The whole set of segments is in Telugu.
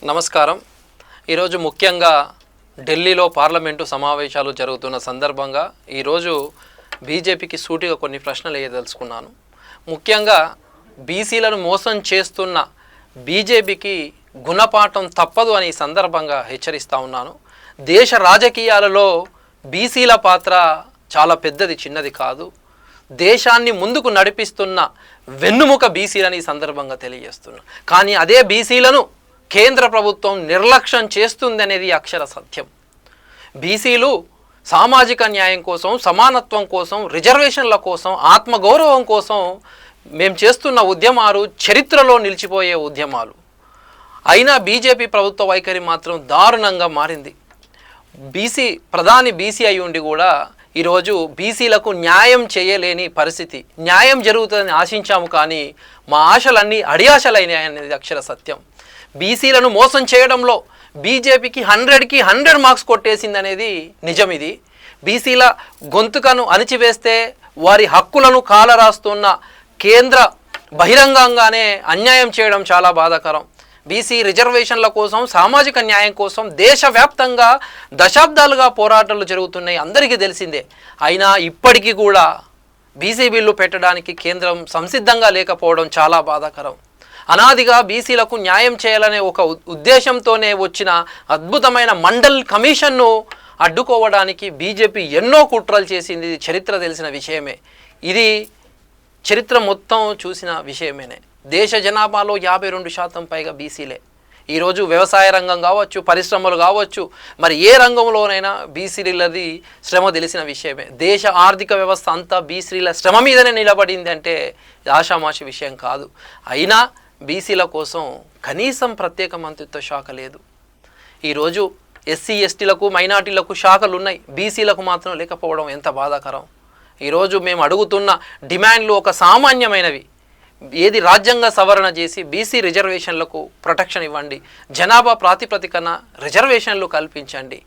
నమస్కారం. ఈరోజు ముఖ్యంగా ఢిల్లీలో పార్లమెంటు సమావేశాలు జరుగుతున్న సందర్భంగా ఈరోజు బీజేపీకి సూటిగా కొన్ని ప్రశ్నలు వేయదలుచుకున్నాను. ముఖ్యంగా బీసీలను మోసం చేస్తున్న బీజేపీకి గుణపాఠం తప్పదు అని ఈ సందర్భంగా హెచ్చరిస్తూ ఉన్నాను. దేశ రాజకీయాలలో బీసీల పాత్ర చాలా పెద్దది, చిన్నది కాదు. దేశాన్ని ముందుకు నడిపిస్తున్న వెన్నుముక బీసీలని ఈ సందర్భంగా తెలియజేస్తున్నా. కానీ అదే బీసీలను కేంద్ర ప్రభుత్వం నిర్లక్ష్యం చేస్తుంది అనేది అక్షర సత్యం. బీసీలు సామాజిక న్యాయం కోసం, సమానత్వం కోసం, రిజర్వేషన్ల కోసం, ఆత్మగౌరవం కోసం మేము చేస్తున్న ఉద్యమాలు చరిత్రలో నిలిచిపోయే ఉద్యమాలు. అయినా బీజేపీ ప్రభుత్వ వైఖరి మాత్రం దారుణంగా మారింది. ప్రధాని బీసీ అయి ఉండి కూడా ఈరోజు బీసీలకు న్యాయం చేయలేని పరిస్థితి. న్యాయం జరుగుతుందని ఆశించాము, కానీ మా ఆశలన్నీ అడియాశలైనాయి అనేది అక్షర సత్యం. బీసీలను మోసం చేయడంలో బీజేపీకి 100కి 100 మార్క్స్ కొట్టేసింది అనేది నిజం. ఇది బీసీల గొంతుకను అణిచివేస్తే వారి హక్కులను కాలరాస్తున్న కేంద్ర బహిరంగంగానే అన్యాయం చేయడం చాలా బాధాకరం. బీసీ రిజర్వేషన్ల కోసం, సామాజిక న్యాయం కోసం దేశవ్యాప్తంగా దశాబ్దాలుగా పోరాటాలు జరుగుతున్నాయి, అందరికీ తెలిసిందే. అయినా ఇప్పటికీ కూడా బీసీ బిల్లు పెట్టడానికి కేంద్రం సంసిద్ధంగా లేకపోవడం చాలా బాధాకరం. అనాదిగా బీసీలకు న్యాయం చేయాలనే ఒక ఉద్దేశంతోనే వచ్చిన అద్భుతమైన మండల్ కమిషన్ను అడ్డుకోవడానికి బీజేపీ ఎన్నో కుట్రలు చేసింది. చరిత్ర తెలిసిన విషయమే. ఇది చరిత్ర మొత్తం చూసిన విషయమేనే. దేశ జనాభాలో 52% పైగా బీసీలే. ఈరోజు వ్యవసాయ రంగం కావచ్చు, పరిశ్రమలు కావచ్చు, మరి ఏ రంగంలోనైనా బీసీలది శ్రమ తెలిసిన విషయమే. దేశ ఆర్థిక వ్యవస్థ అంతా బీసీల శ్రమ మీదనే నిలబడింది అంటే ఆషామాషి విషయం కాదు. అయినా బీసీల కోసం కనీసం ప్రత్యేక మంత్రిత్వ శాఖ లేదు. ఈరోజు ఎస్సీ ఎస్టీలకు, మైనార్టీలకు శాఖలు ఉన్నాయి, బీసీలకు మాత్రం లేకపోవడం ఎంత బాధాకరం. ఈరోజు మేము అడుగుతున్న డిమాండ్లు ఒక సామాన్యమైనవి. ఏది రాజ్యాంగ సవరణ చేసి బీసీ రిజర్వేషన్లకు ప్రొటెక్షన్ ఇవ్వండి, జనాభా ప్రాతిపదికన రిజర్వేషన్లు కల్పించండి.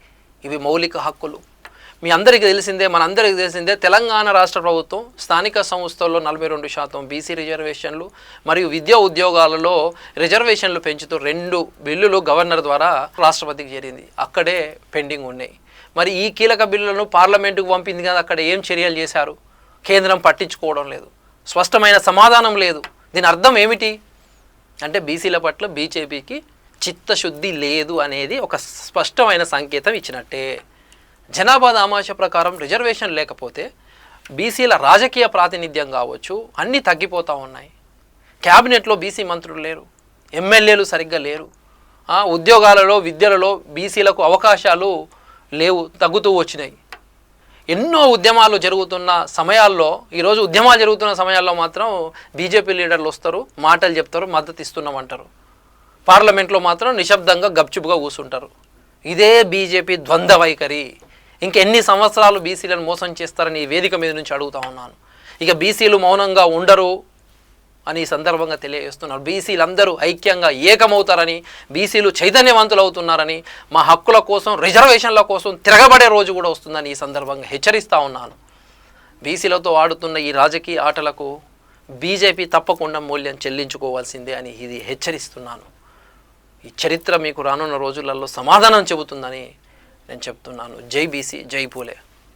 ఇవి మౌలిక హక్కులు. మీ అందరికీ తెలిసిందే, మనందరికీ తెలిసిందే, తెలంగాణ రాష్ట్ర ప్రభుత్వం స్థానిక సంస్థల్లో 42% బీసీ రిజర్వేషన్లు మరియు విద్యా ఉద్యోగాలలో రిజర్వేషన్లు పెంచుతూ 2 బిల్లులు గవర్నర్ ద్వారా రాష్ట్రపతికి చేరింది. అక్కడే పెండింగ్ ఉన్నాయి. మరి ఈ కీలక బిల్లులను పార్లమెంటుకు పంపింది కదా, అక్కడ ఏం చర్యలు చేశారు? కేంద్రం పట్టించుకోవడం లేదు, స్పష్టమైన సమాధానం లేదు. దీని అర్థం ఏమిటి అంటే బీసీల పట్ల బీజేపీకి చిత్తశుద్ధి లేదు అనేది ఒక స్పష్టమైన సంకేతం ఇచ్చినట్టే. జనాభా దామాష ప్రకారం రిజర్వేషన్ లేకపోతే బీసీల రాజకీయ ప్రాతినిధ్యం కావచ్చు అన్నీ తగ్గిపోతూ ఉన్నాయి. క్యాబినెట్లో బీసీ మంత్రులు లేరు, ఎమ్మెల్యేలు సరిగ్గా లేరు, ఉద్యోగాలలో, విద్యలలో బీసీలకు అవకాశాలు లేవు, తగ్గుతూ వచ్చినాయి. ఎన్నో ఉద్యమాలు జరుగుతున్న సమయాల్లో, ఈరోజు ఉద్యమాలు జరుగుతున్న సమయాల్లో మాత్రం బీజేపీ లీడర్లు వస్తారు, మాటలు చెప్తారు, మద్దతు ఇస్తున్నామంటారు. పార్లమెంట్లో మాత్రం నిశ్శబ్దంగా గప్చుపుగా కూర్చుంటారు. ఇదే బీజేపీ ద్వంద్వ వైఖరి. ఇంకెన్ని సంవత్సరాలు బీసీలను మోసం చేస్తారని ఈ వేదిక మీద నుంచి అడుగుతా ఉన్నాను. ఇక బీసీలు మౌనంగా ఉండరు అని ఈ సందర్భంగా తెలియజేస్తున్నారు. బీసీలందరూ ఐక్యంగా ఏకమవుతారని, బీసీలు చైతన్యవంతులు అవుతున్నారని, మా హక్కుల కోసం, రిజర్వేషన్ల కోసం తిరగబడే రోజు కూడా వస్తుందని ఈ సందర్భంగా హెచ్చరిస్తూ ఉన్నాను. బీసీలతో ఆడుతున్న ఈ రాజకీయ ఆటలకు బీజేపీ తప్పకుండా మూల్యం చెల్లించుకోవాల్సిందే అని ఇది హెచ్చరిస్తున్నాను. ఈ చరిత్ర మీకు రానున్న రోజులలో సమాధానం చెబుతుందని నేను చెప్తున్నాను. జై బీసీ, జై పూలే.